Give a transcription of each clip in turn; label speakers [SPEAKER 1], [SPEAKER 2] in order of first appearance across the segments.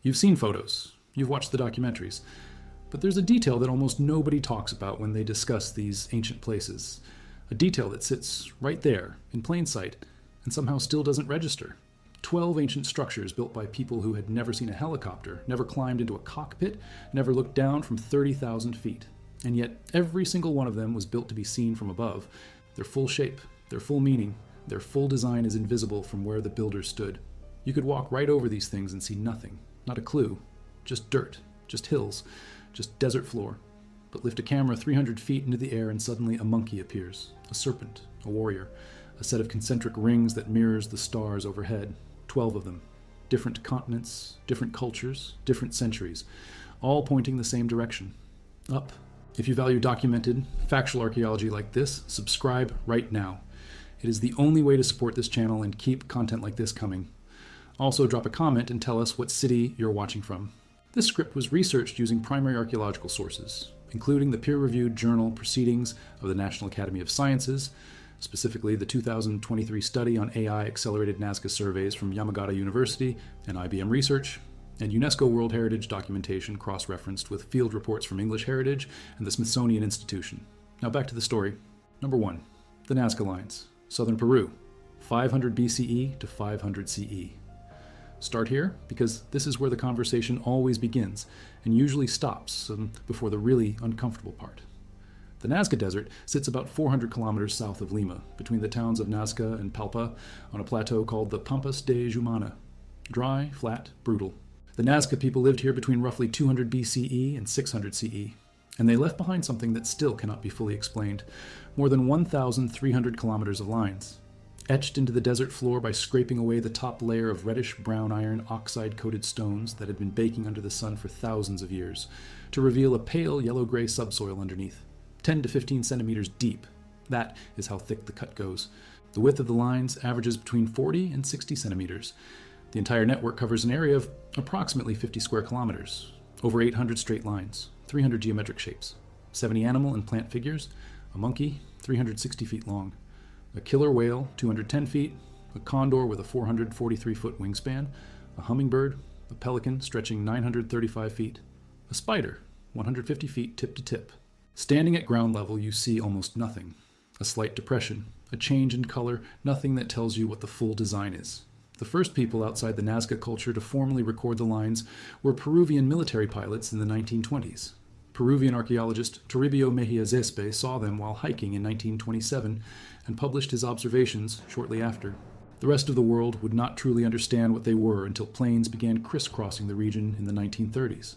[SPEAKER 1] You've seen photos, you've watched the documentaries, but there's a detail that almost nobody talks about when they discuss these ancient places. A detail that sits right there, in plain sight, and somehow still doesn't register. 12 ancient structures built by people who had never seen a helicopter, never climbed into a cockpit, never looked down from 30,000 feet. And yet, every single one of them was built to be seen from above. Their full shape, their full meaning, their full design is invisible from where the builders stood. You could walk right over these things and see nothing, not a clue. Just dirt, just hills, just desert floor. But lift a camera 300 feet into the air and suddenly a monkey appears. A serpent, a warrior, a set of concentric rings that mirrors the stars overhead. 12 of them. Different continents, different cultures, different centuries, all pointing the same direction. Up. If you value documented, factual archaeology like this, subscribe right now. It is the only way to support this channel and keep content like this coming. Also, drop a comment and tell us what city you're watching from. This script was researched using primary archaeological sources, including the peer-reviewed journal Proceedings of the National Academy of Sciences, specifically the 2023 study on AI accelerated Nazca surveys from Yamagata University and IBM Research, and UNESCO World Heritage documentation cross-referenced with field reports from English Heritage and the Smithsonian Institution. Now back to the story. Number 1. The Nazca Lines, southern Peru, 500 BCE to 500 CE. Start here because this is where the conversation always begins and usually stops before the really uncomfortable part. The Nazca Desert sits about 400 kilometers south of Lima, between the towns of Nazca and Palpa, on a plateau called the Pampas de Jumana. Dry, flat, brutal. The Nazca people lived here between roughly 200 BCE and 600 CE, and they left behind something that still cannot be fully explained: more than 1,300 kilometers of lines. Etched into the desert floor by scraping away the top layer of reddish-brown iron oxide-coated stones that had been baking under the sun for thousands of years, to reveal a pale yellow-gray subsoil underneath, 10 to 15 centimeters deep. That is how thick the cut goes. The width of the lines averages between 40 and 60 centimeters. The entire network covers an area of approximately 50 square kilometers, over 800 straight lines, 300 geometric shapes, 70 animal and plant figures, a monkey 360 feet long, a killer whale 210 feet, a condor with a 443-foot wingspan, a hummingbird, a pelican stretching 935 feet, a spider 150 feet tip to tip. Standing at ground level, you see almost nothing. A slight depression, a change in color, nothing that tells you what the full design is. The first people outside the Nazca culture to formally record the lines were Peruvian military pilots in the 1920s. Peruvian archaeologist Toribio Mejia Zespe saw them while hiking in 1927 and published his observations shortly after. The rest of the world would not truly understand what they were until planes began crisscrossing the region in the 1930s.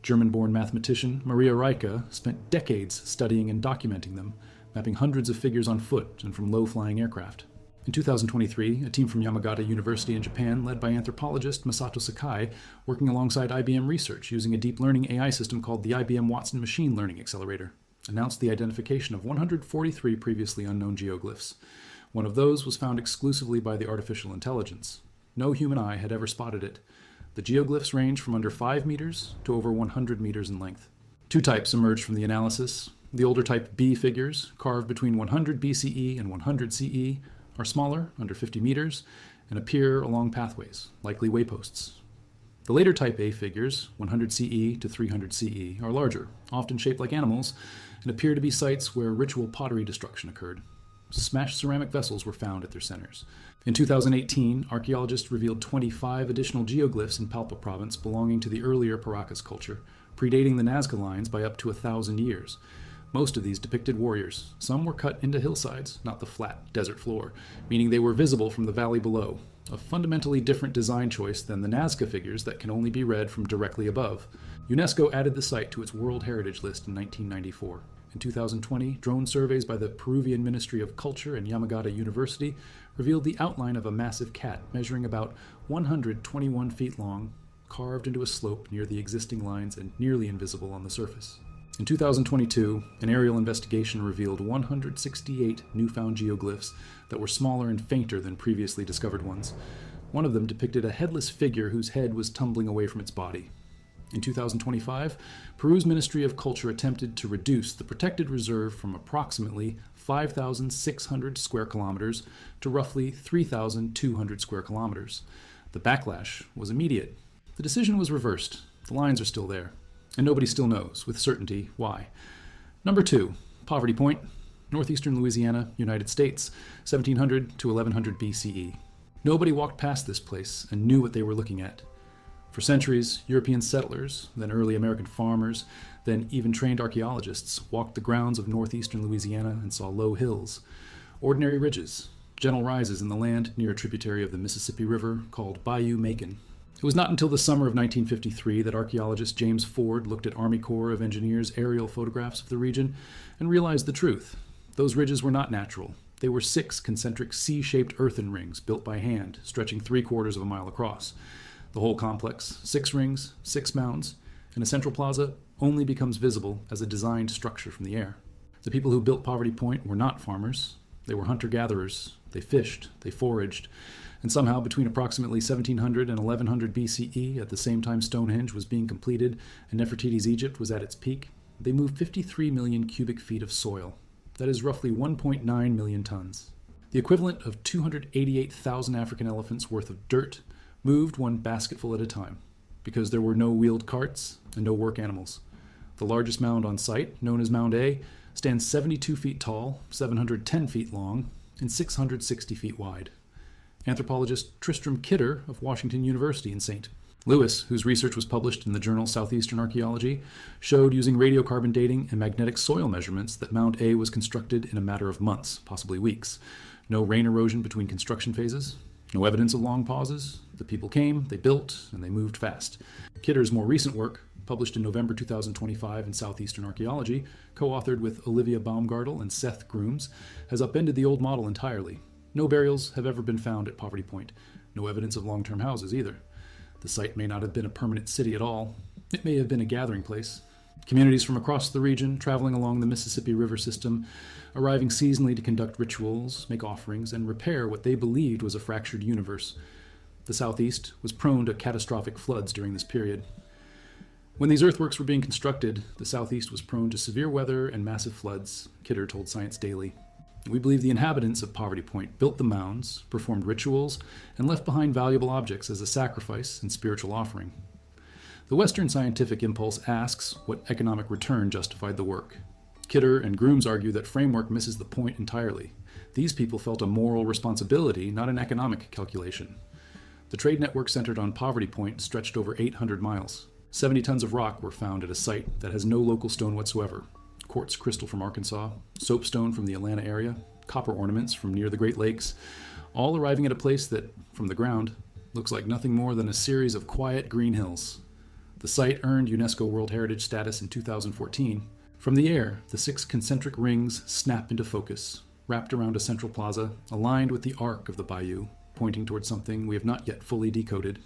[SPEAKER 1] German-born mathematician Maria Rieke spent decades studying and documenting them, mapping hundreds of figures on foot and from low-flying aircraft. In 2023, a team from Yamagata University in Japan, led by anthropologist Masato Sakai, working alongside IBM Research using a deep learning AI system called the IBM Watson Machine Learning Accelerator, announced the identification of 143 previously unknown geoglyphs. One of those was found exclusively by the artificial intelligence. No human eye had ever spotted it. The geoglyphs range from under 5 meters to over 100 meters in length. Two types emerged from the analysis. The older type B figures, carved between 100 BCE and 100 CE, are smaller, under 50 meters, and appear along pathways, likely wayposts. The later type A figures, 100 CE to 300 CE, are larger, often shaped like animals, and appear to be sites where ritual pottery destruction occurred. Smashed ceramic vessels were found at their centers. In 2018, archaeologists revealed 25 additional geoglyphs in Palpa province belonging to the earlier Paracas culture, predating the Nazca lines by up to 1,000 years. Most of these depicted warriors. Some were cut into hillsides, not the flat desert floor, meaning they were visible from the valley below, a fundamentally different design choice than the Nazca figures that can only be read from directly above. UNESCO added the site to its World Heritage List in 1994. In 2020, drone surveys by the Peruvian Ministry of Culture and Yamagata University revealed the outline of a massive cat measuring about 121 feet long, carved into a slope near the existing lines and nearly invisible on the surface. In 2022, an aerial investigation revealed 168 newfound geoglyphs that were smaller and fainter than previously discovered ones. One of them depicted a headless figure whose head was tumbling away from its body. In 2025, Peru's Ministry of Culture attempted to reduce the protected reserve from approximately 5,600 square kilometers to roughly 3,200 square kilometers. The backlash was immediate. The decision was reversed. The lines are still there, and nobody still knows with certainty why. Number 2, Poverty Point, northeastern Louisiana, United States, 1700 to 1100 BCE. Nobody walked past this place and knew what they were looking at. For centuries, European settlers, then early American farmers, then even trained archaeologists walked the grounds of northeastern Louisiana and saw low hills, ordinary ridges, gentle rises in the land near a tributary of the Mississippi River called Bayou Macon. It was not until the summer of 1953 that archaeologist James Ford looked at Army Corps of Engineers aerial photographs of the region and realized the truth. Those ridges were not natural. They were 6 concentric C-shaped earthen rings built by hand, stretching 3/4 of a mile across. The whole complex, 6 rings, 6 mounds, and a central plaza only becomes visible as a designed structure from the air. The people who built Poverty Point were not farmers. They were hunter-gatherers. They fished, they foraged, and somehow between approximately 1700 and 1100 BCE, at the same time Stonehenge was being completed and Nefertiti's Egypt was at its peak, they moved 53 million cubic feet of soil. That is roughly 1.9 million tons. The equivalent of 288,000 African elephants worth of dirt moved one basketful at a time, because there were no wheeled carts and no work animals. The largest mound on site, known as Mound A, stands 72 feet tall, 710 feet long, and 660 feet wide. Anthropologist Tristram Kidder of Washington University in St. Louis, whose research was published in the journal Southeastern Archaeology, showed using radiocarbon dating and magnetic soil measurements that Mound A was constructed in a matter of months, possibly weeks. No rain erosion between construction phases, no evidence of long pauses. The people came, they built, and they moved fast. Kidder's more recent work, published in November 2025 in Southeastern Archaeology, co-authored with Olivia Baumgartel and Seth Grooms, has upended the old model entirely. No burials have ever been found at Poverty Point. No evidence of long-term houses either. The site may not have been a permanent city at all. It may have been a gathering place. Communities from across the region, traveling along the Mississippi River system, arriving seasonally to conduct rituals, make offerings, and repair what they believed was a fractured universe. The Southeast was prone to catastrophic floods during this period. When these earthworks were being constructed, the Southeast was prone to severe weather and massive floods, Kidder told Science Daily. We believe the inhabitants of Poverty Point built the mounds, performed rituals, and left behind valuable objects as a sacrifice and spiritual offering. The Western scientific impulse asks what economic return justified the work. Kidder and Grooms argue that framework misses the point entirely. These people felt a moral responsibility, not an economic calculation. The trade network centered on Poverty Point stretched over 800 miles. 70 tons of rock were found at a site that has no local stone whatsoever. Quartz crystal from Arkansas, soapstone from the Atlanta area, copper ornaments from near the Great Lakes, all arriving at a place that, from the ground, looks like nothing more than a series of quiet green hills. The site earned UNESCO World Heritage status in 2014. From the air, the 6 concentric rings snap into focus, wrapped around a central plaza, aligned with the arc of the bayou, pointing towards something we have not yet fully decoded.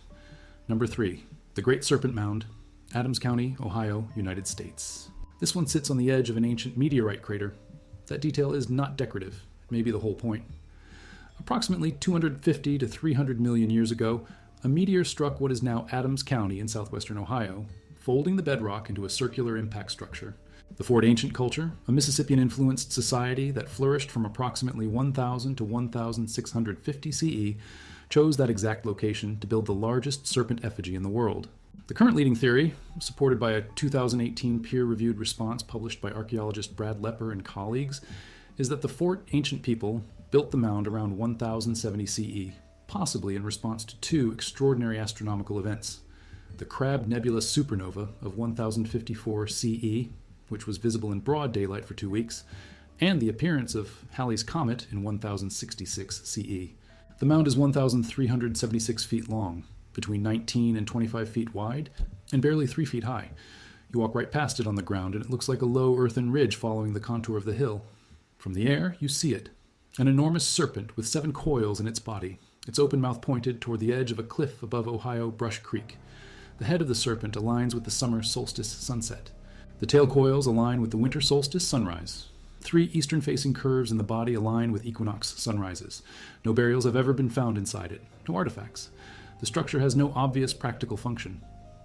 [SPEAKER 1] Number 3, the Great Serpent Mound, Adams County, Ohio, United States. This one sits on the edge of an ancient meteorite crater. That detail is not decorative, it may be the whole point. Approximately 250 to 300 million years ago, a meteor struck what is now Adams County in southwestern Ohio, folding the bedrock into a circular impact structure. The Fort Ancient culture, a Mississippian-influenced society that flourished from approximately 1000 to 1650 CE, chose that exact location to build the largest serpent effigy in the world. The current leading theory, supported by a 2018 peer-reviewed response published by archaeologist Brad Lepper and colleagues, is that the Fort Ancient people built the mound around 1070 CE, possibly in response to 2 extraordinary astronomical events: the Crab Nebula supernova of 1054 CE, which was visible in broad daylight for 2 weeks, and the appearance of Halley's Comet in 1066 CE. The mound is 1,376 feet long, between 19 and 25 feet wide, and barely 3 feet high. You walk right past it on the ground, and it looks like a low earthen ridge following the contour of the hill. From the air, you see it, an enormous serpent with 7 coils in its body, its open mouth pointed toward the edge of a cliff above Ohio Brush Creek. The head of the serpent aligns with the summer solstice sunset. The tail coils align with the winter solstice sunrise. 3 eastern-facing curves in the body align with equinox sunrises. No burials have ever been found inside it, no artifacts. The structure has no obvious practical function.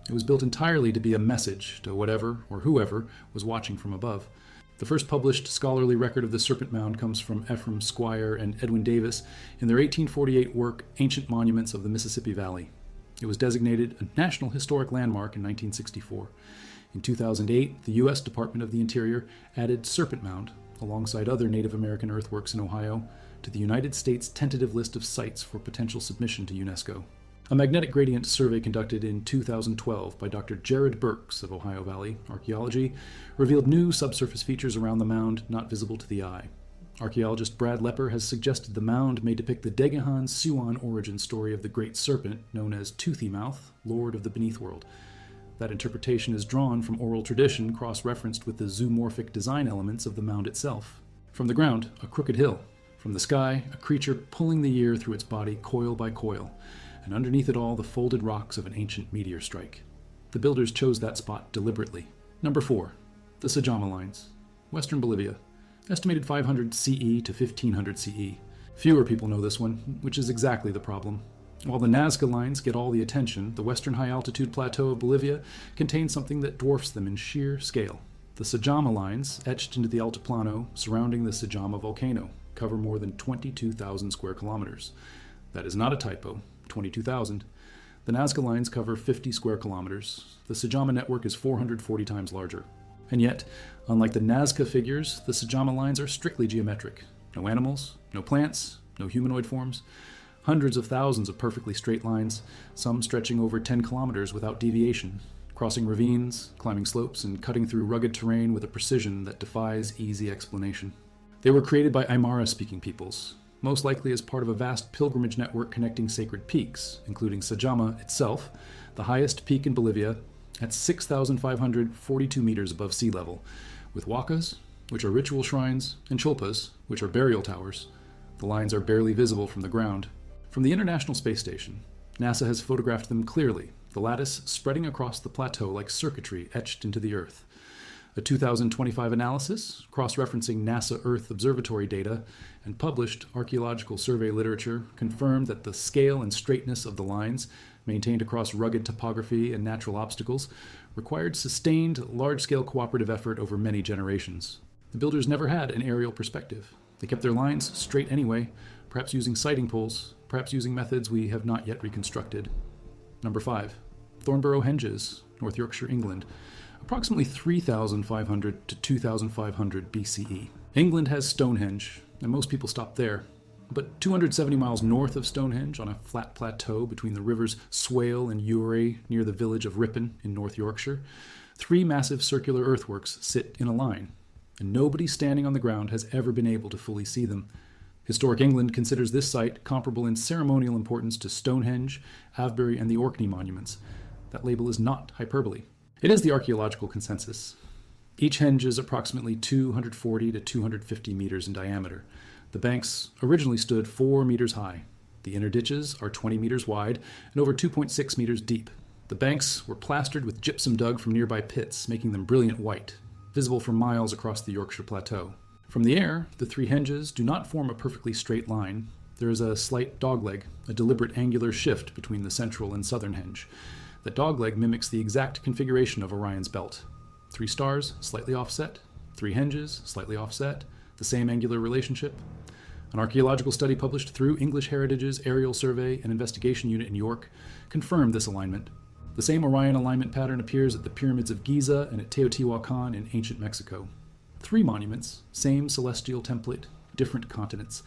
[SPEAKER 1] It was built entirely to be a message to whatever or whoever was watching from above. The first published scholarly record of the Serpent Mound comes from Ephraim Squire and Edwin Davis in their 1848 work, Ancient Monuments of the Mississippi Valley. It was designated a National Historic Landmark in 1964. In 2008, the U.S. Department of the Interior added Serpent Mound, alongside other Native American earthworks in Ohio, to the United States tentative list of sites for potential submission to UNESCO. A magnetic gradient survey conducted in 2012 by Dr. Jared Burks of Ohio Valley Archaeology revealed new subsurface features around the mound not visible to the eye. Archaeologist Brad Lepper has suggested the mound may depict the Degahan-Siouan origin story of the Great Serpent, known as Toothy Mouth, Lord of the Beneath World. That interpretation is drawn from oral tradition cross-referenced with the zoomorphic design elements of the mound itself. From the ground, a crooked hill. From the sky, a creature pulling the year through its body coil by coil, and underneath it all the folded rocks of an ancient meteor strike. The builders chose that spot deliberately. Number 4. The Sajama Lines. Western Bolivia. Estimated 500 CE to 1500 CE. Fewer people know this one, which is exactly the problem. While the Nazca Lines get all the attention, the western high-altitude plateau of Bolivia contains something that dwarfs them in sheer scale. The Sajama Lines, etched into the Altiplano surrounding the Sajama volcano, cover more than 22,000 square kilometers. That is not a typo, 22,000. The Nazca Lines cover 50 square kilometers. The Sajama network is 440 times larger. And yet, unlike the Nazca figures, the Sajama Lines are strictly geometric. No animals, no plants, no humanoid forms. Hundreds of thousands of perfectly straight lines, some stretching over 10 kilometers without deviation, crossing ravines, climbing slopes, and cutting through rugged terrain with a precision that defies easy explanation. They were created by Aymara-speaking peoples, most likely as part of a vast pilgrimage network connecting sacred peaks, including Sajama itself, the highest peak in Bolivia, at 6,542 meters above sea level, with huacas, which are ritual shrines, and chulpas, which are burial towers. The lines are barely visible from the ground. From the International Space Station, NASA has photographed them clearly, the lattice spreading across the plateau like circuitry etched into the Earth. A 2025 analysis, cross-referencing NASA Earth Observatory data and published archaeological survey literature, confirmed that the scale and straightness of the lines, maintained across rugged topography and natural obstacles, required sustained, large-scale cooperative effort over many generations. The builders never had an aerial perspective. They kept their lines straight anyway, perhaps using sighting poles, perhaps using methods we have not yet reconstructed. Number 5. Thornborough Henges, North Yorkshire, England. Approximately 3,500 to 2,500 BCE. England has Stonehenge, and most people stop there. But 270 miles north of Stonehenge, on a flat plateau between the rivers Swale and Ury near the village of Ripon in North Yorkshire, 3 massive circular earthworks sit in a line, and nobody standing on the ground has ever been able to fully see them. Historic England considers this site comparable in ceremonial importance to Stonehenge, Avebury, and the Orkney monuments. That label is not hyperbole. It is the archaeological consensus. Each henge is approximately 240 to 250 meters in diameter. The banks originally stood 4 meters high. The inner ditches are 20 meters wide and over 2.6 meters deep. The banks were plastered with gypsum dug from nearby pits, making them brilliant white, visible for miles across the Yorkshire Plateau. From the air, the 3 henges do not form a perfectly straight line. There is a slight dogleg, a deliberate angular shift between the central and southern henge. The dogleg mimics the exact configuration of Orion's belt. 3 stars, slightly offset, 3 henges, slightly offset, the same angular relationship. An archaeological study published through English Heritage's Aerial Survey and Investigation Unit in York confirmed this alignment. The same Orion alignment pattern appears at the pyramids of Giza and at Teotihuacan in ancient Mexico. 3 monuments, same celestial template, different continents.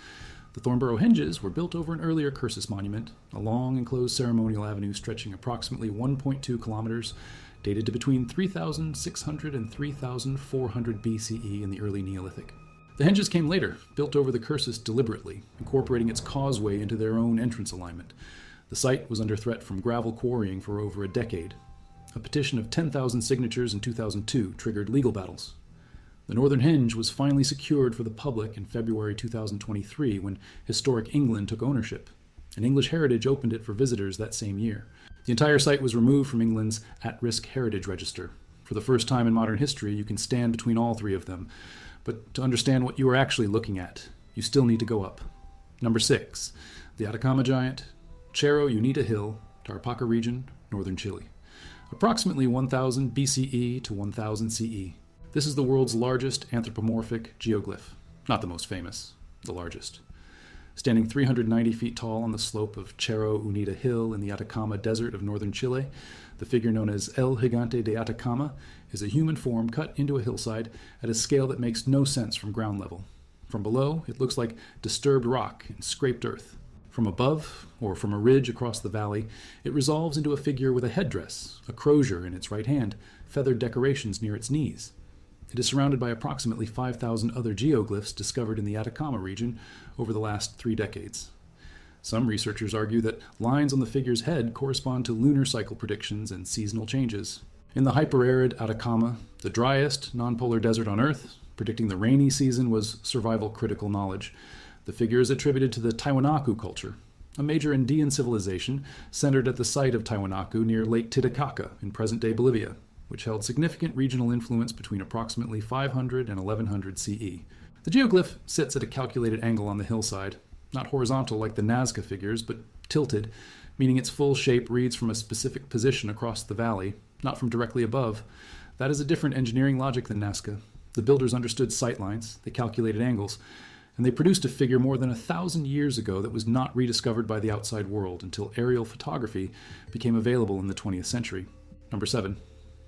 [SPEAKER 1] The Thornborough Henges were built over an earlier Cursus monument, a long enclosed ceremonial avenue stretching approximately 1.2 kilometers, dated to between 3,600 and 3,400 BCE in the early Neolithic. The henges came later, built over the Cursus deliberately, incorporating its causeway into their own entrance alignment. The site was under threat from gravel quarrying for over a decade. A petition of 10,000 signatures in 2002 triggered legal battles. The northern henge was finally secured for the public in February 2023 when Historic England took ownership, and English Heritage opened it for visitors that same year. The entire site was removed from England's at-risk heritage register. For the first time in modern history, you can stand between all 3 of them. But to understand what you are actually looking at, you still need to go up. Number 6. The Atacama Giant, Cerro Unita Hill, Tarapacá region, northern Chile. Approximately 1000 BCE to 1000 CE. This is the world's largest anthropomorphic geoglyph. Not the most famous, the largest. Standing 390 feet tall on the slope of Cerro Unida Hill in the Atacama Desert of northern Chile, the figure known as El Gigante de Atacama is a human form cut into a hillside at a scale that makes no sense from ground level. From below, it looks like disturbed rock and scraped earth. From above, or from a ridge across the valley, it resolves into a figure with a headdress, a crozier in its right hand, feathered decorations near its knees. It is surrounded by approximately 5,000 other geoglyphs discovered in the Atacama region over the last 3 decades. Some researchers argue that lines on the figure's head correspond to lunar cycle predictions and seasonal changes. In the hyper-arid Atacama, the driest non-polar desert on Earth, predicting the rainy season was survival-critical knowledge. The figure is attributed to the Tiwanaku culture, a major Andean civilization centered at the site of Tiwanaku near Lake Titicaca in present-day Bolivia, which held significant regional influence between approximately 500 and 1100 CE. The geoglyph sits at a calculated angle on the hillside, not horizontal like the Nazca figures, but tilted, meaning its full shape reads from a specific position across the valley, not from directly above. That is a different engineering logic than Nazca. The builders understood sightlines, they calculated angles, and they produced a figure more than 1,000 years ago that was not rediscovered by the outside world until aerial photography became available in the 20th century. Number 7.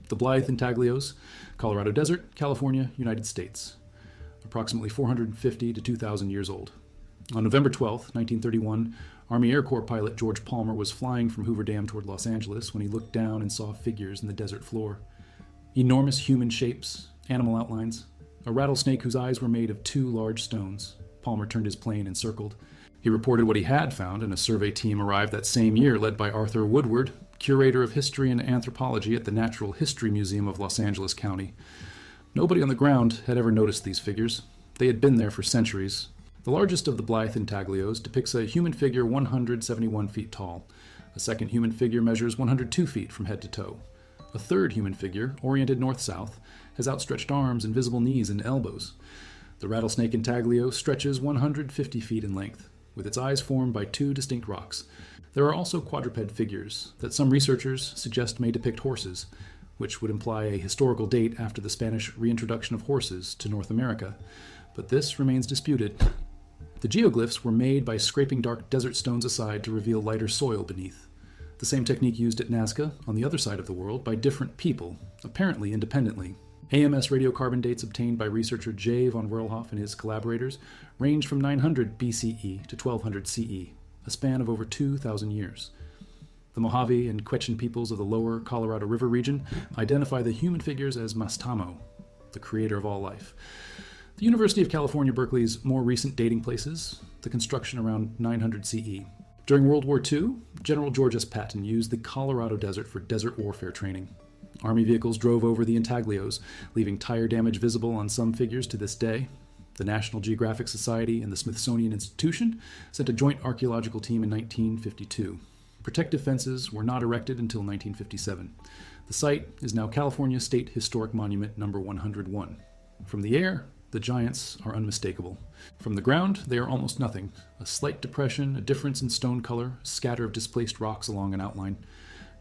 [SPEAKER 1] The Blythe Intaglios, Colorado Desert, California, United States. Approximately 450 to 2,000 years old. On November 12, 1931, Army Air Corps pilot George Palmer was flying from Hoover Dam toward Los Angeles when he looked down and saw figures in the desert floor. Enormous human shapes, animal outlines, a rattlesnake whose eyes were made of 2 large stones. Palmer turned his plane and circled. He reported what he had found, and a survey team arrived that same year led by Arthur Woodward, curator of history and anthropology at the Natural History Museum of Los Angeles County. Nobody on the ground had ever noticed these figures. They had been there for centuries. The largest of the Blythe Intaglios depicts a human figure 171 feet tall. A second human figure measures 102 feet from head to toe. A third human figure, oriented north-south, has outstretched arms and visible knees and elbows. The rattlesnake intaglio stretches 150 feet in length, with its eyes formed by 2 distinct rocks. There are also quadruped figures that some researchers suggest may depict horses, which would imply a historical date after the Spanish reintroduction of horses to North America, but this remains disputed. The geoglyphs were made by scraping dark desert stones aside to reveal lighter soil beneath. The same technique used at Nazca, on the other side of the world, by different people, apparently independently. AMS radiocarbon dates obtained by researcher J. von Werlhoff and his collaborators range from 900 BCE to 1200 CE, a span of over 2,000 years. The Mojave and Quechan peoples of the lower Colorado River region identify the human figures as Mastamo, the creator of all life. The University of California, Berkeley's more recent dating places the construction around 900 CE. During World War II, General George S. Patton used the Colorado Desert for desert warfare training. Army vehicles drove over the intaglios, leaving tire damage visible on some figures to this day. The National Geographic Society and the Smithsonian Institution sent a joint archaeological team in 1952. Protective fences were not erected until 1957. The site is now California State Historic Monument number 101. From the air, the giants are unmistakable. From the ground, they are almost nothing. A slight depression, a difference in stone color, a scatter of displaced rocks along an outline.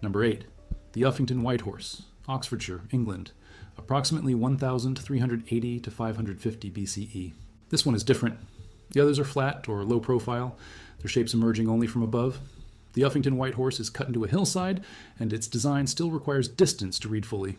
[SPEAKER 1] Number 8. The Uffington Whitehorse, Oxfordshire, England. Approximately 1,380 to 550 BCE. This one is different. The others are flat or low profile, their shapes emerging only from above. The Uffington Whitehorse is cut into a hillside, and its design still requires distance to read fully.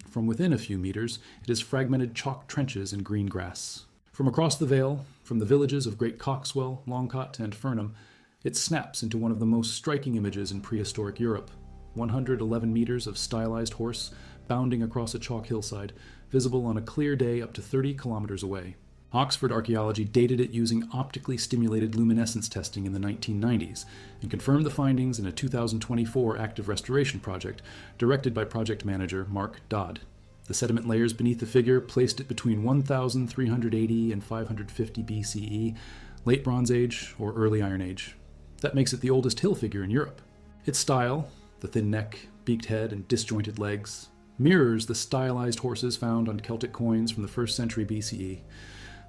[SPEAKER 1] From within a few meters, it is fragmented chalk trenches and green grass. From across the vale, from the villages of Great Coxwell, Longcott, and Fernham, it snaps into one of the most striking images in prehistoric Europe. 111 meters of stylized horse bounding across a chalk hillside, visible on a clear day up to 30 kilometers away. Oxford archaeology dated it using optically stimulated luminescence testing in the 1990s and confirmed the findings in a 2024 active restoration project directed by project manager Mark Dodd. The sediment layers beneath the figure placed it between 1,380 and 550 BCE, late Bronze Age or early Iron Age. That makes it the oldest hill figure in Europe. Its style, the thin neck, beaked head, and disjointed legs, mirrors the stylized horses found on Celtic coins from the 1st century BCE.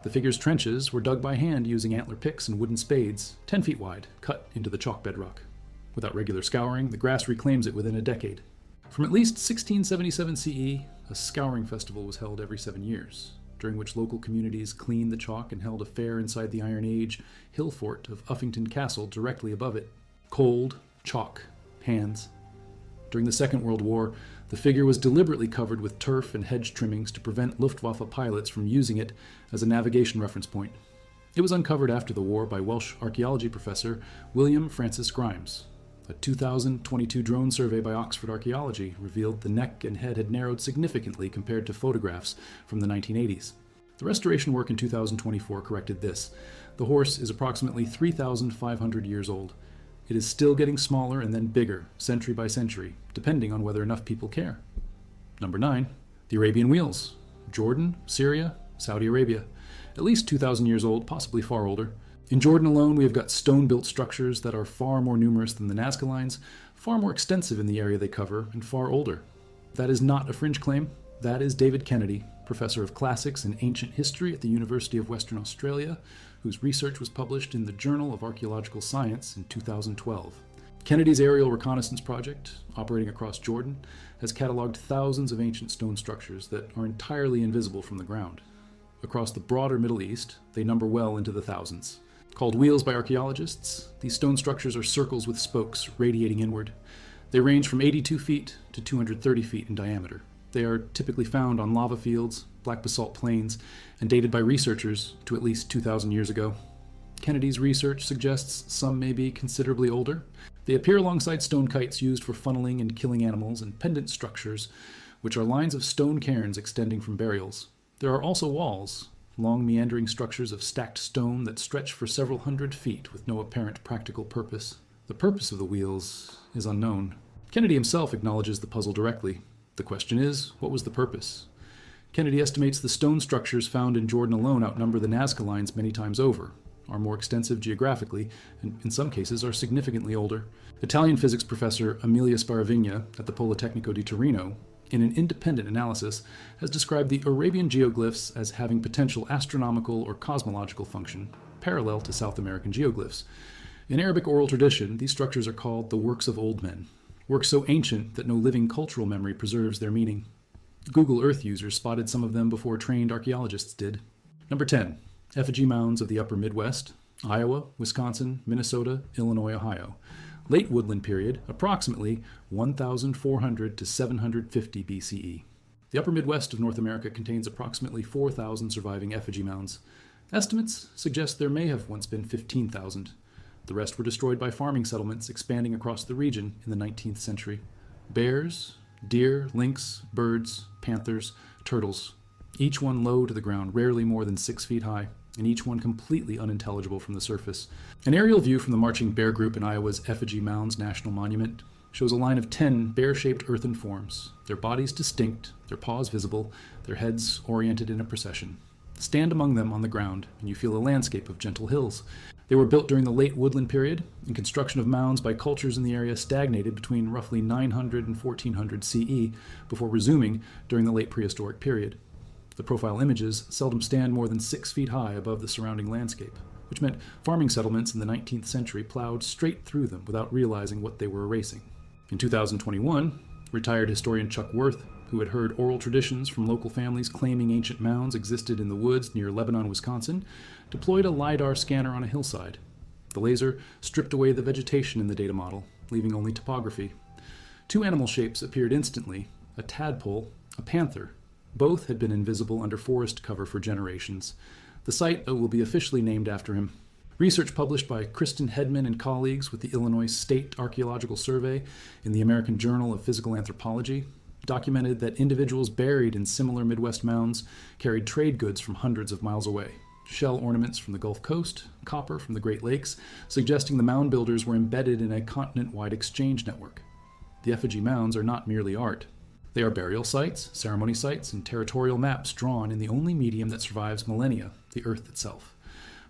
[SPEAKER 1] The figure's trenches were dug by hand using antler picks and wooden spades, 10 feet wide, cut into the chalk bedrock. Without regular scouring, the grass reclaims it within a decade. From at least 1677 CE, a scouring festival was held every 7 years. during which local communities cleaned the chalk and held a fair inside the Iron Age hill fort of Uffington Castle directly above it. Cold, chalk, hands. During the Second World War, the figure was deliberately covered with turf and hedge trimmings to prevent Luftwaffe pilots from using it as a navigation reference point. It was uncovered after the war by Welsh archaeology professor William Francis Grimes. A 2022 drone survey by Oxford Archaeology revealed the neck and head had narrowed significantly compared to photographs from the 1980s. The restoration work in 2024 corrected this. The horse is approximately 3,500 years old. It is still getting smaller and then bigger, century by century, depending on whether enough people care. Number 9. The Arabian Wheels. Jordan, Syria, Saudi Arabia. At least 2,000 years old, possibly far older. In Jordan alone, we have got stone-built structures that are far more numerous than the Nazca Lines, far more extensive in the area they cover, and far older. That is not a fringe claim. That is David Kennedy, professor of classics and ancient history at the University of Western Australia, whose research was published in the Journal of Archaeological Science in 2012. Kennedy's aerial reconnaissance project, operating across Jordan, has cataloged thousands of ancient stone structures that are entirely invisible from the ground. Across the broader Middle East, they number well into the thousands. Called wheels by archaeologists, these stone structures are circles with spokes radiating inward. They range from 82 feet to 230 feet in diameter. They are typically found on lava fields, black basalt plains, and dated by researchers to at least 2,000 years ago. Kennedy's research suggests some may be considerably older. They appear alongside stone kites used for funneling and killing animals, and pendant structures, which are lines of stone cairns extending from burials. There are also walls, long meandering structures of stacked stone that stretch for several hundred feet with no apparent practical purpose. The purpose of the wheels is unknown. Kennedy himself acknowledges the puzzle directly. The question is, what was the purpose? Kennedy estimates the stone structures found in Jordan alone outnumber the Nazca Lines many times over, are more extensive geographically, and in some cases are significantly older. Italian physics professor Emilia Sparavigna at the Politecnico di Torino, in an independent analysis, has described the Arabian geoglyphs as having potential astronomical or cosmological function, parallel to South American geoglyphs. In Arabic oral tradition, these structures are called the works of old men, works so ancient that no living cultural memory preserves their meaning. Google Earth users spotted some of them before trained archaeologists did. Number 10. Effigy mounds of the upper Midwest, Iowa, Wisconsin, Minnesota, Illinois, Ohio. Late Woodland period, approximately 1,400 to 750 BCE. The upper Midwest of North America contains approximately 4,000 surviving effigy mounds. Estimates suggest there may have once been 15,000. The rest were destroyed by farming settlements expanding across the region in the 19th century. Bears, deer, lynx, birds, panthers, turtles, each one low to the ground, rarely more than 6 feet high, and each one completely unintelligible from the surface. An aerial view from the marching bear group in Iowa's Effigy Mounds National Monument shows a line of 10 bear-shaped earthen forms, their bodies distinct, their paws visible, their heads oriented in a procession. Stand among them on the ground, and you feel a landscape of gentle hills. They were built during the late Woodland period, and construction of mounds by cultures in the area stagnated between roughly 900 and 1400 CE before resuming during the late prehistoric period. The profile images seldom stand more than 6 feet high above the surrounding landscape, which meant farming settlements in the 19th century plowed straight through them without realizing what they were erasing. In 2021, retired historian Chuck Worth, who had heard oral traditions from local families claiming ancient mounds existed in the woods near Lebanon, Wisconsin, deployed a LiDAR scanner on a hillside. The laser stripped away the vegetation in the data model, leaving only topography. 2 animal shapes appeared instantly, a tadpole, a panther. Both had been invisible under forest cover for generations. The site will be officially named after him. Research published by Kristen Hedman and colleagues with the Illinois State Archaeological Survey in the American Journal of Physical Anthropology documented that individuals buried in similar Midwest mounds carried trade goods from hundreds of miles away. Shell ornaments from the Gulf Coast, copper from the Great Lakes, suggesting the mound builders were embedded in a continent-wide exchange network. The effigy mounds are not merely art. They are burial sites, ceremony sites, and territorial maps drawn in the only medium that survives millennia, the Earth itself,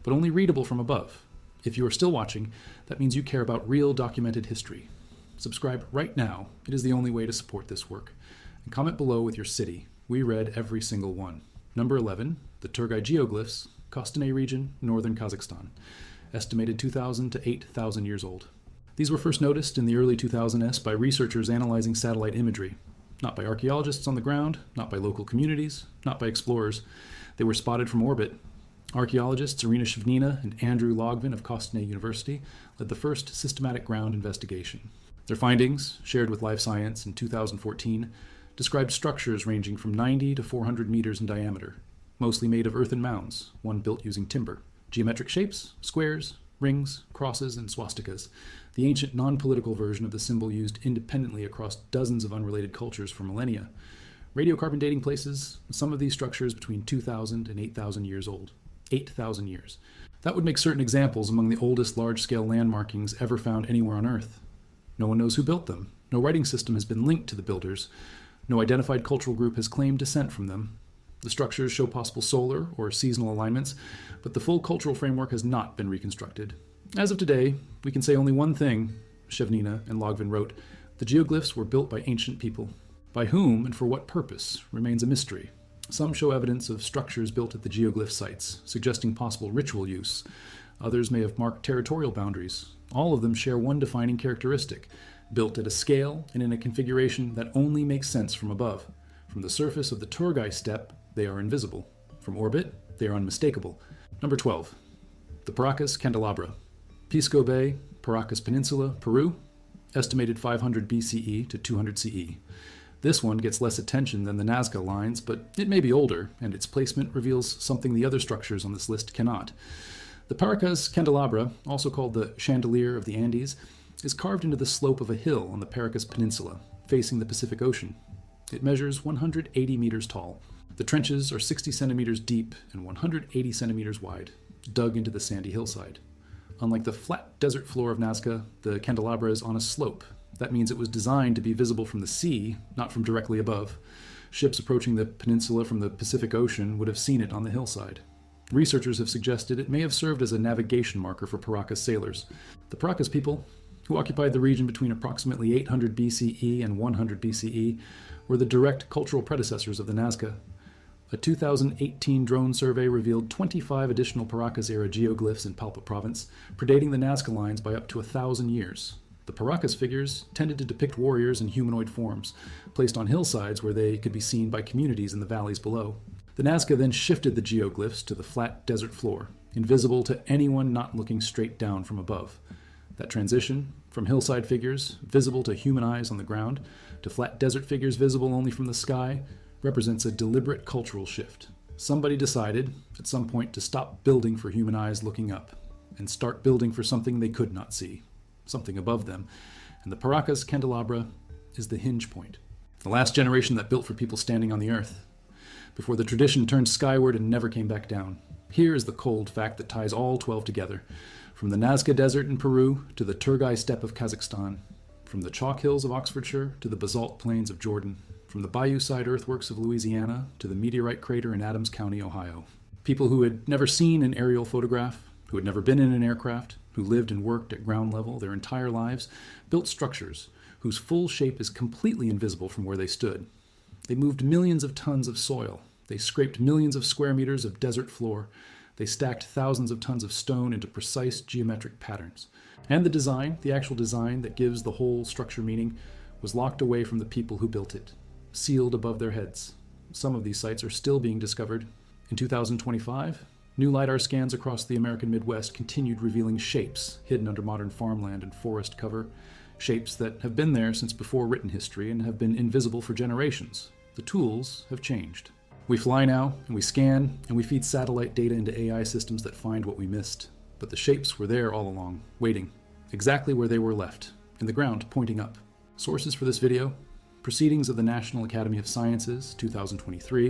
[SPEAKER 1] but only readable from above. If you are still watching, that means you care about real documented history. Subscribe right now. It is the only way to support this work. And comment below with your city. We read every single one. Number 11, the Turgai geoglyphs, Kostanay region, northern Kazakhstan, estimated 2,000 to 8,000 years old. These were first noticed in the early 2000s by researchers analyzing satellite imagery. Not by archaeologists on the ground, not by local communities, not by explorers. They were spotted from orbit. Archaeologists Irina Shivnina and Andrew Logvin of Kostnay University led the first systematic ground investigation. Their findings, shared with Life Science in 2014, described structures ranging from 90 to 400 meters in diameter, mostly made of earthen mounds, one built using timber. Geometric shapes, squares, rings, crosses, and swastikas, the ancient non-political version of the symbol used independently across dozens of unrelated cultures for millennia. Radiocarbon dating places some of these structures between 2,000 and 8,000 years old. 8,000 years. That would make certain examples among the oldest large-scale landmarkings ever found anywhere on Earth. No one knows who built them. No writing system has been linked to the builders. No identified cultural group has claimed descent from them. The structures show possible solar or seasonal alignments, but the full cultural framework has not been reconstructed. As of today, we can say only one thing, Shevnina and Logvin wrote: the geoglyphs were built by ancient people. By whom and for what purpose remains a mystery. Some show evidence of structures built at the geoglyph sites, suggesting possible ritual use. Others may have marked territorial boundaries. All of them share one defining characteristic: built at a scale and in a configuration that only makes sense from above. From the surface of the Turgai steppe, they are invisible. From orbit, they are unmistakable. Number 12. The Paracas Candelabra. Pisco Bay, Paracas Peninsula, Peru. Estimated 500 BCE to 200 CE. This one gets less attention than the Nazca lines, but it may be older, and its placement reveals something the other structures on this list cannot. The Paracas Candelabra, also called the Chandelier of the Andes, is carved into the slope of a hill on the Paracas Peninsula, facing the Pacific Ocean. It measures 180 meters tall. The trenches are 60 centimeters deep and 180 centimeters wide, dug into the sandy hillside. Unlike the flat desert floor of Nazca, the Candelabra is on a slope. That means it was designed to be visible from the sea, not from directly above. Ships approaching the peninsula from the Pacific Ocean would have seen it on the hillside. Researchers have suggested it may have served as a navigation marker for Paracas sailors. The Paracas people, who occupied the region between approximately 800 BCE and 100 BCE, were the direct cultural predecessors of the Nazca. A 2018 drone survey revealed 25 additional Paracas-era geoglyphs in Palpa province, predating the Nazca lines by up to 1,000 years. The Paracas figures tended to depict warriors in humanoid forms, placed on hillsides where they could be seen by communities in the valleys below. The Nazca then shifted the geoglyphs to the flat desert floor, invisible to anyone not looking straight down from above. That transition, from hillside figures, visible to human eyes on the ground, to flat desert figures visible only from the sky, represents a deliberate cultural shift. Somebody decided, at some point, to stop building for human eyes looking up, and start building for something they could not see, something above them. And the Paracas Candelabra is the hinge point. The last generation that built for people standing on the earth, before the tradition turned skyward and never came back down. Here is the cold fact that ties all 12 together. From the Nazca Desert in Peru to the Turgai steppe of Kazakhstan, from the chalk hills of Oxfordshire to the basalt plains of Jordan, from the bayou-side earthworks of Louisiana to the meteorite crater in Adams County, Ohio. People who had never seen an aerial photograph, who had never been in an aircraft, who lived and worked at ground level their entire lives, built structures whose full shape is completely invisible from where they stood. They moved millions of tons of soil. They scraped millions of square meters of desert floor. They stacked thousands of tons of stone into precise geometric patterns. And the design, the actual design that gives the whole structure meaning, was locked away from the people who built it, sealed above their heads. Some of these sites are still being discovered. In 2025, new LiDAR scans across the American Midwest continued revealing shapes hidden under modern farmland and forest cover, shapes that have been there since before written history and have been invisible for generations. The tools have changed. We fly now, and we scan, and we feed satellite data into AI systems that find what we missed. But the shapes were there all along, waiting, exactly where they were left, in the ground, pointing up. Sources for this video: Proceedings of the National Academy of Sciences, 2023,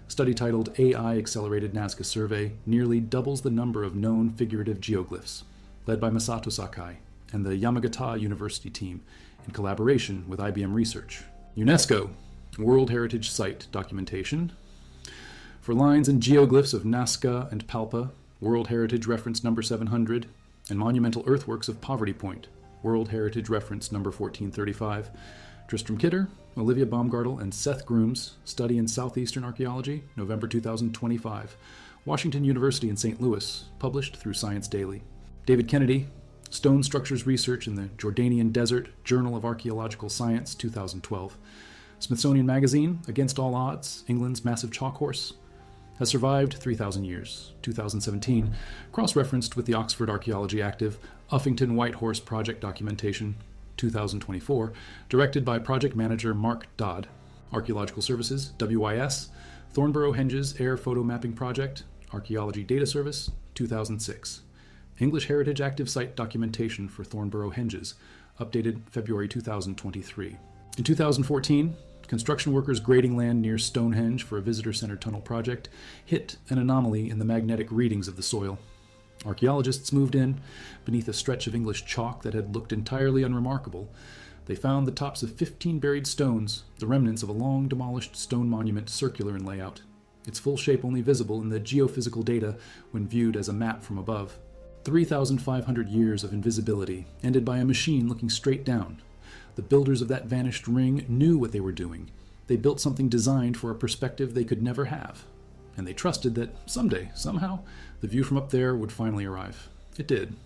[SPEAKER 1] a study titled AI Accelerated Nazca Survey nearly doubles the number of known figurative geoglyphs, led by Masato Sakai and the Yamagata University team in collaboration with IBM Research. UNESCO, World Heritage Site documentation. For lines and geoglyphs of Nazca and Palpa, World Heritage Reference number 700, and monumental earthworks of Poverty Point, World Heritage Reference number 1435, Tristram Kidder, Olivia Baumgartel, and Seth Grooms, Study in Southeastern Archaeology, November 2025, Washington University in St. Louis, published through Science Daily. David Kennedy, Stone Structures Research in the Jordanian Desert, Journal of Archaeological Science, 2012. Smithsonian Magazine, Against All Odds, England's Massive Chalk Horse, has survived 3,000 years, 2017, cross-referenced with the Oxford Archaeology Active Uffington White Horse Project Documentation, 2024, directed by project manager Mark Dodd. Archaeological Services, WIS, Thornborough Henges Air Photo Mapping Project, Archaeology Data Service, 2006. English Heritage Active Site Documentation for Thornborough Henges, updated February 2023. In 2014, construction workers grading land near Stonehenge for a visitor center tunnel project hit an anomaly in the magnetic readings of the soil. Archaeologists moved in. Beneath a stretch of English chalk that had looked entirely unremarkable, they found the tops of 15 buried stones, the remnants of a long demolished stone monument circular in layout, its full shape only visible in the geophysical data when viewed as a map from above. 3,500 years of invisibility ended by a machine looking straight down. The builders of that vanished ring knew what they were doing. They built something designed for a perspective they could never have. And they trusted that someday, somehow, the view from up there would finally arrive. It did.